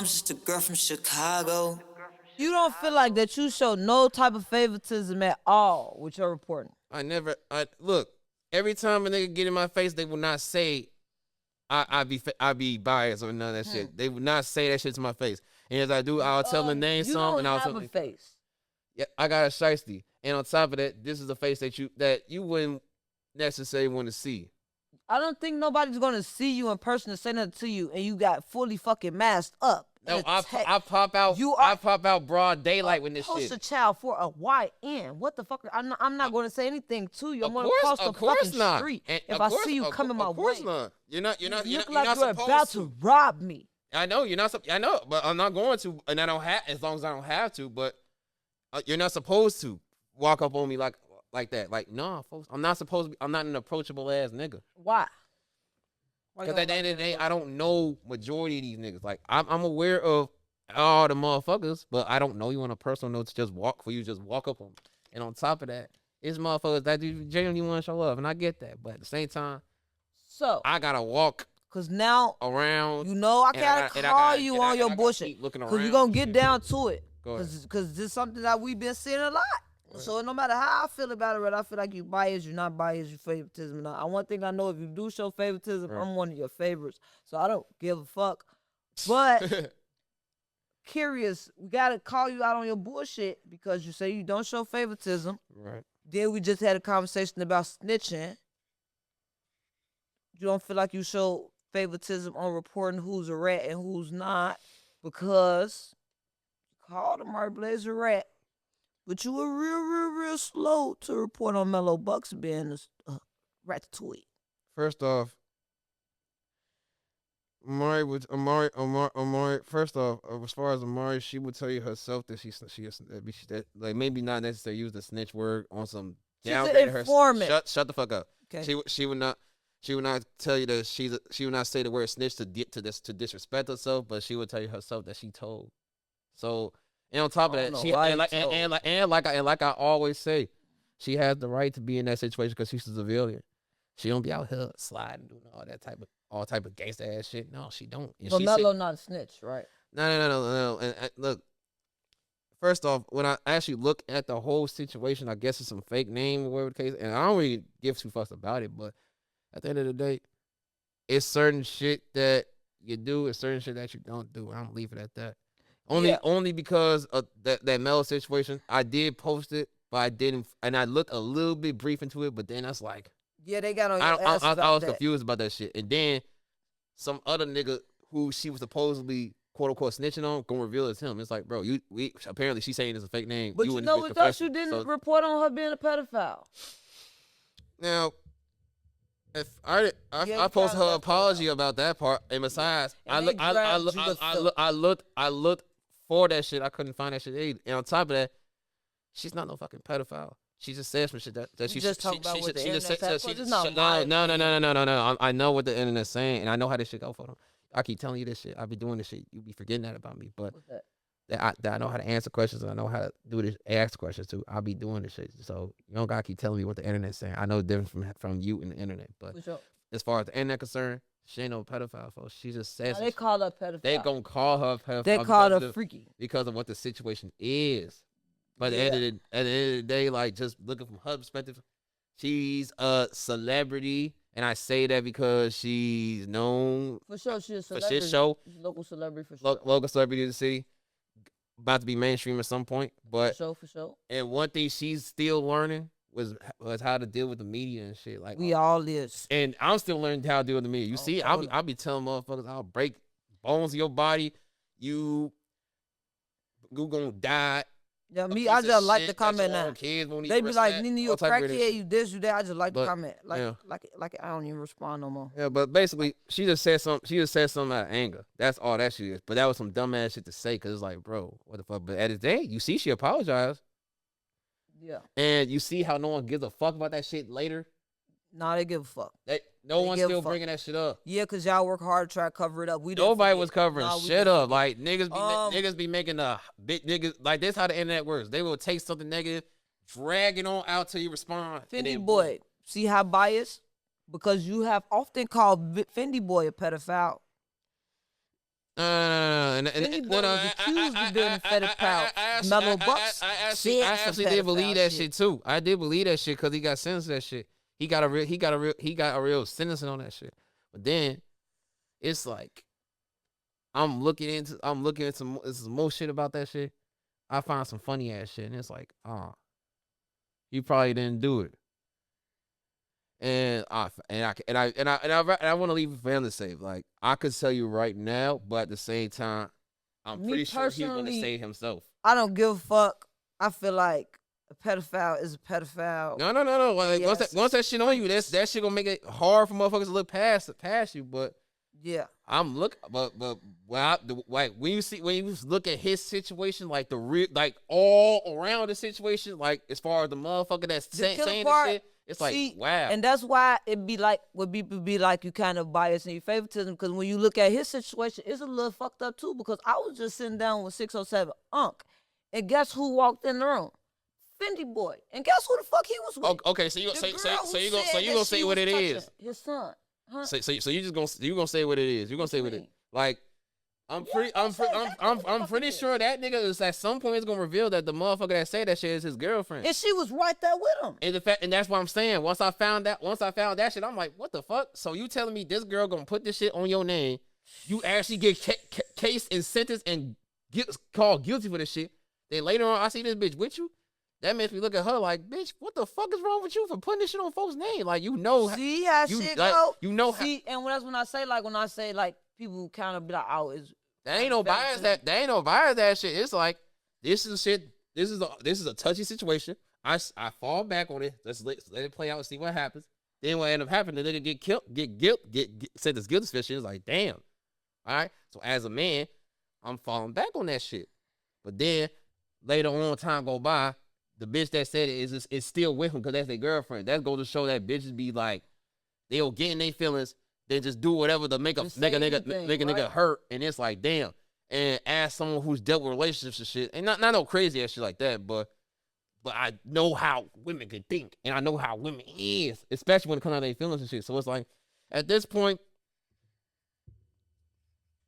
I'm just a girl from Chicago. You don't feel like that you show no type of favoritism at all with your reporting. I look, every time a nigga get in my face, they will not say I be biased or none of that shit. They would not say that shit to my face. And as I do, I'll tell them the name song and I'll tell them. You don't have a face. Yeah, I got a shiesty. And on top of that, this is a face that you wouldn't necessarily want to see. I don't think nobody's gonna see you in person and say nothing to you, and you got fully fucking masked up. No, I pop out. I pop out broad daylight when this shit. Poster child for a YN. What the fuck? I'm not going to say anything to you. I'm going to cross the fucking street if I see you coming my way. Of course not. You're not. You look like you're about to rob me. I know you're not. I know, but I'm not going to, and I don't have as long as I don't have to. But you're not supposed to walk up on me like that. Like, no, folks, I'm not supposed to. I'm not an approachable ass nigga. Why? Because at the end of the day, I don't know majority of these niggas. Like, I'm aware of all the motherfuckers, but I don't know you on a personal note to just walk up on them. And on top of that, it's motherfuckers that do genuinely want to show love, and I get that. But at the same time, so I gotta walk. Cause now around, you know I gotta call you on your bullshit. Cause we gonna get down to it. Cause this is something that we've been seeing a lot. Right. So no matter how I feel about it, whether I feel like you biased, you're not biased, you favoritism or not. One thing I know, if you do show favoritism, right, I'm one of your favorites. So I don't give a fuck. But curious, we gotta call you out on your bullshit because you say you don't show favoritism. Right. Then we just had a conversation about snitching. You don't feel like you show favoritism on reporting who's a rat and who's not because you called the Mark Blaze a rat. But you were real slow to report on Mellow Bucks being a ratatouille. First off, Amari. First off, as far as Amari, she would tell you herself that that like maybe not necessarily use the snitch word on some downgrade her. Shut the fuck up. Okay. She would not tell you that she would not say the word snitch to disrespect herself, but she would tell you herself that she told. So. And on top of that, like I always say, she has the right to be in that situation because she's a civilian. She don't be out here sliding, doing all type of gangster ass shit. No, she don't. So Mello not a snitch, right? No. And look, first off, when I actually look at the whole situation, I guess it's some fake name or whatever the case, and I don't really give two fucks about it. But at the end of the day, it's certain shit that you do, and certain shit that you don't do. I'm leaving it at that. Only because of that Mel situation, I did post it, but I didn't, and I looked a little bit brief into it, but then that's like, yeah, they got on your ass. I was confused about that shit, and then some other nigga who she was supposedly quote unquote snitching on gonna reveal it's him. It's like, bro, apparently she's saying it's a fake name. But you know what else you didn't report on her being a pedophile. Now, if I posted her apology about that part, and besides, I looked for that shit. I couldn't find that shit either. And on top of that, she's not no fucking pedophile. She just said some shit that she just talking about what the internet said. No. I know what the internet's saying, and I know how this shit go for them. I keep telling you this shit. I be doing this shit. You be forgetting that about me, but that I know how to answer questions and I know how to do this, ask questions too. I'll be doing this shit. So you don't gotta keep telling me what the internet's saying. I know the difference from you and the internet, but as far as the internet concerned, she ain't no pedophile, folks. She just says they call her pedophile. They gonna call her pedophile. They call her freaky because of what the situation is. But at the end of the day, like just looking from her perspective, she's a celebrity, and I say that because she's known for sure. She's a celebrity. For shit show, local celebrity for sure. Local celebrity of the city, about to be mainstream at some point. But for sure. And one thing she's still learning was how to deal with the media and shit. Like we all is. And I'm still learning how to deal with the media. You see, I'll be telling motherfuckers, I'll break bones of your body. You gonna die. Yeah, I just like the comment now. They be like, Nina, you a crackhead, you this, you that. I just like the comment. Like I don't even respond no more. Yeah, but basically, she just said something out of anger. That's all that shit is. But that was some dumbass shit to say, because it's like, bro, what the fuck? But at the day, you see she apologized. Yeah. And you see how no one gives a fuck about that shit later? Nah, they give a fuck. No one's still bringing that shit up. Yeah, because y'all work hard to try to cover it up. Nobody was covering shit up. Like, niggas be making a big niggas. Like, this how the internet works. They will take something negative, drag it on out till you respond. Fendi Boy. See how biased? Because you have often called Fendi Boy a pedophile. was accused of being a pedophile. Mellow Bucks. I actually did believe that shit too. I did believe that shit because he got sentenced to that shit. He got a real sentencing on that shit. But then it's like I'm looking into some more shit about that shit. I find some funny ass shit, and it's like, you probably didn't do it. And I want to leave it for him to say. Like, I could tell you right now, but at the same time, I'm pretty sure he's gonna say it himself. I don't give a fuck. I feel like a pedophile is a pedophile. No. Like, once that shit on you, that shit gonna make it hard for motherfuckers to look past you. But yeah, I'm look. But when you look at his situation, like the real, like all around the situation, like as far as the motherfucker that's saying this shit. It's like, wow. And that's why it be like, would people be like you kind of biased in your favoritism, because when you look at his situation, it's a little fucked up too, because I was just sitting down with 607 Unc, and guess who walked in the room? Fendi Boy. And guess who the fuck he was with? Okay, so you gonna say what it is. His son. Huh? So you gonna say what it is. You gonna say what it is. Like, I'm pretty sure that nigga is at some point is gonna reveal that the motherfucker that said that shit is his girlfriend. And she was right there with him. And that's what I'm saying. Once I found that shit, I'm like, what the fuck? So you telling me this girl gonna put this shit on your name? You actually get cased and sentenced and get called guilty for this shit. Then later on, I see this bitch with you. That makes me look at her like, bitch, what the fuck is wrong with you for putting this shit on folks' name? Like, you know, see how shit go. You know, and that's when I say like people kind of be like, oh, it's. There ain't no bias that shit. It's like, this is shit. This is a touchy situation. I fall back on it. Let's let it play out and see what happens. Then what end up happening, the nigga get killed, get sentenced guilty for shit. It's like, damn. All right. So as a man, I'm falling back on that shit. But then later on, time go by, the bitch that said it is still with him because that's their girlfriend. That goes to show that bitches be like, they'll get in their feelings. They just do whatever to make a nigga hurt, and it's like, damn. And as someone who's dealt with relationships and shit, and not no crazy ass shit like that, but I know how women can think, and I know how women is, especially when it comes out of their feelings and shit. So it's like, at this point,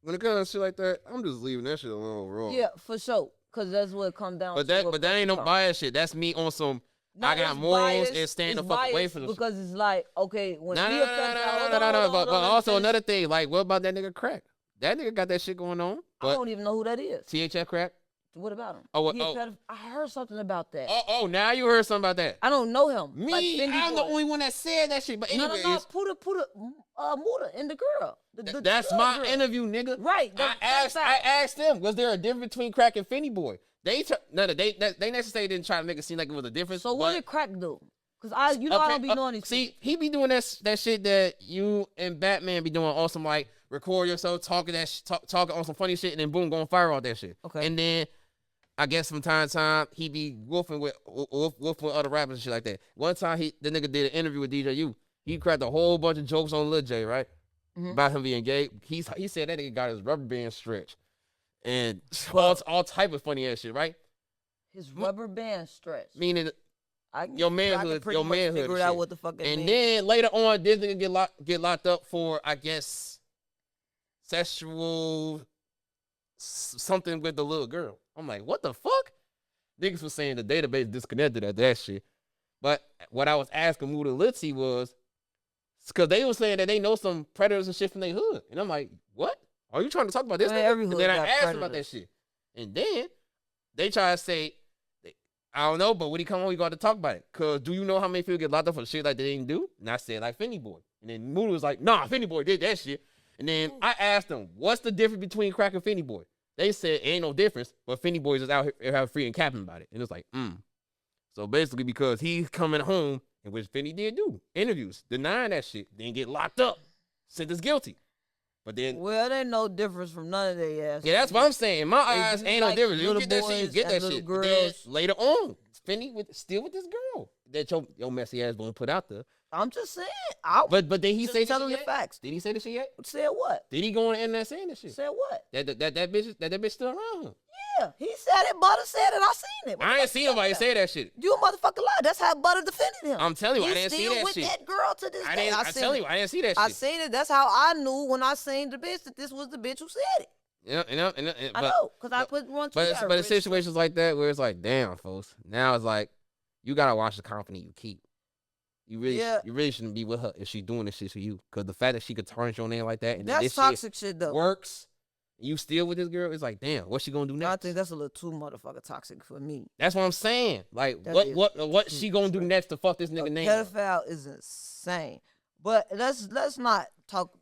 when it comes to shit like that, I'm just leaving that shit alone, raw. Yeah, for sure, because that's what it comes down to. But that ain't no bias shit. That's me on some. I got morals and staying the fuck away from them. Because it's like, okay, when but also another thing, like, what about that nigga Crack? That nigga got that shit going on. I don't even know who that is. THF Crack? What about him? I heard something about that. Now you heard something about that. I don't know him. Me, like I'm the only one that said that shit. But anyways, no, put a Muda in the girl. That's my girl. Interview, nigga. Right. I asked them, was there a difference between Crack and Fendi Boy? They necessarily didn't try to make it seem like it was a difference. So what did Crack do? Because I don't be knowing these. See, he be doing that shit that you and Batman be doing. Also, like, record yourself talking on some funny shit, and then boom, going fire all that shit. Okay. And then I guess from time to time he be wolfing with other rappers and shit like that. One time the nigga did an interview with DJU. He cracked a whole bunch of jokes on Lil J, right? Mm-hmm. About him being gay. He said that nigga got his rubber band stretched. And all type of funny ass shit, right? His rubber band stretched. Meaning your manhood figure out what the fuck it means. And then later on, this nigga get locked up for, I guess, sexual something with the little girl. I'm like, what the fuck? Niggas was saying the database disconnected at that shit. But what I was asking Muda Litzy was, because they were saying that they know some predators and shit from their hood. And I'm like, what? Are you trying to talk about this? And then I asked about that shit. And then they try to say, I don't know, but when he come on, we got to talk about it. Because do you know how many people get locked up for the shit like they didn't do? And I said, like, Fendi Boy. And then Muda was like, nah, Fendi Boy did that shit. And then I asked them, what's the difference between Crack and Fendi Boy? They said, ain't no difference, but Fendi Boy is just out here free and capping about it. And it's like, So basically, because he's coming home, and which Fendi did do, interviews, denying that shit, then get locked up, sentenced guilty. But then, well, there ain't no difference from none of their ass. Yeah, that's what I'm saying. In my eyes, ain't no difference. You get that shit, you get that shit. But then later on, Fendi still with this girl that your messy ass gonna put out there. I'm just saying. But then he say telling the facts. Did he say this shit yet? Said what? Did he go on the internet saying this shit? Said what? That bitch still around him. Yeah, he said it. Butter said it. I seen it. I ain't seen nobody say that shit. You a motherfucking lie. That's how Butter defended him. I'm telling you, I didn't see that shit. He's still with that girl to this day. I didn't see that shit. I seen it. That's how I knew when I seen the bitch that this was the bitch who said it. I know, because I put one together. But in situations like that where it's like, damn, folks, now it's like, you got to watch the company you keep. You really shouldn't be with her if she's doing this shit to you. Because the fact that she could tarnish your name like that and that's this toxic shit, though. Works. You still with this girl? It's like, damn, what's she gonna do next? I think that's a little too motherfucking toxic for me. That's what I'm saying. Like, what she gonna do next to fuck this nigga name? Pedophile is insane. But let's not talk,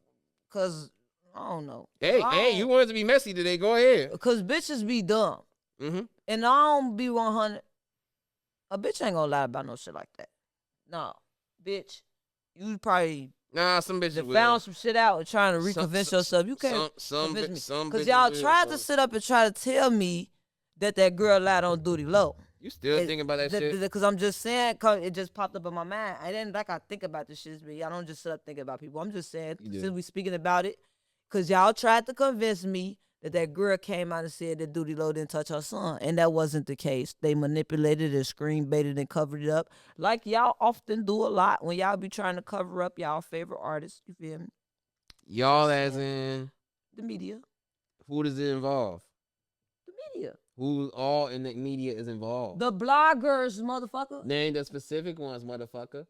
cause I don't know. Hey, you wanted to be messy today? Go ahead. Cause bitches be dumb. Mm-hmm. And I don't be 100. A bitch ain't gonna lie about no shit like that. No, bitch, you probably. Nah, some bitches found some shit out and trying to reconvince yourself. You can't convince me. Because y'all tried to sit up and try to tell me that girl lied on duty low. You still thinking about that shit? Because I'm just saying, it just popped up in my mind. I didn't like I think about this shit, but I don't just sit up thinking about people. I'm just saying, since we speaking about it, because y'all tried to convince me that girl came out and said that duty low didn't touch her son. And that wasn't the case. They manipulated and screen baited and covered it up. Like y'all often do a lot when y'all be trying to cover up y'all favorite artists. You feel me? Y'all as in? The media. Who does it involve? The media. Who all in the media is involved? The bloggers, motherfucker. Name the specific ones, motherfucker.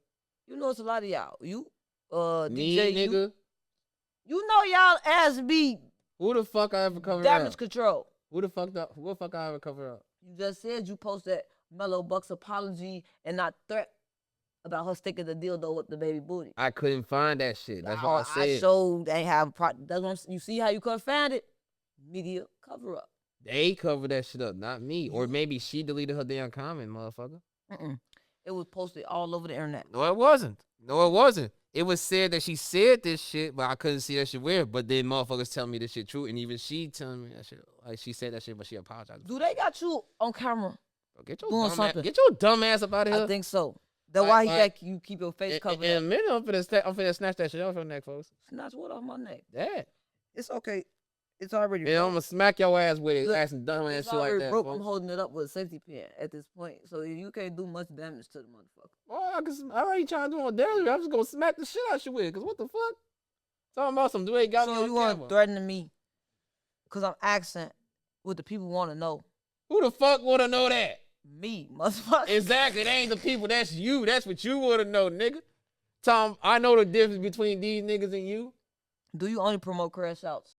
You know it's a lot of y'all. You, me, DJ, nigga. You know y'all ass be. Who the fuck I ever covered Damage up? control. Who the fuck I ever covered up? You just said you posted Mellow Buck's apology and not threat about her sticking the dildo with the baby booty. I couldn't find that shit. That's what I said. I showed they have. That's what you see how you couldn't find it. Media cover up. They covered that shit up, not me. Or maybe she deleted her damn comment, motherfucker. It was posted all over the internet. No, it wasn't. It was said that she said this shit, but I couldn't see that shit where. But then motherfuckers tell me this shit true, and even she telling me that shit. Like, she said that shit, but she apologized. Do they got you on camera? Get your dumb ass up out of here. I think so. That's why he got you keep your face covered. In a minute, I'm finna snatch that shit off your neck, folks. Snatch what off my neck? That. It's okay. It's already broke. And I'm gonna smack your ass with it, asking dumb ass shit like that. Broke. I'm holding it up with a safety pin at this point, so you can't do much damage to the motherfucker. Oh, I ain't trying to do no damage. I'm just gonna smack the shit out you with it, cause what the fuck? Talking about some dude got me on camera. So you want threatening me? Cause I'm asking what the people want to know. Who the fuck want to know that? Me, motherfucker. Exactly. It ain't the people. That's you. That's what you want to know, nigga. Tom, I know the difference between these niggas and you. Do you only promote crash outs?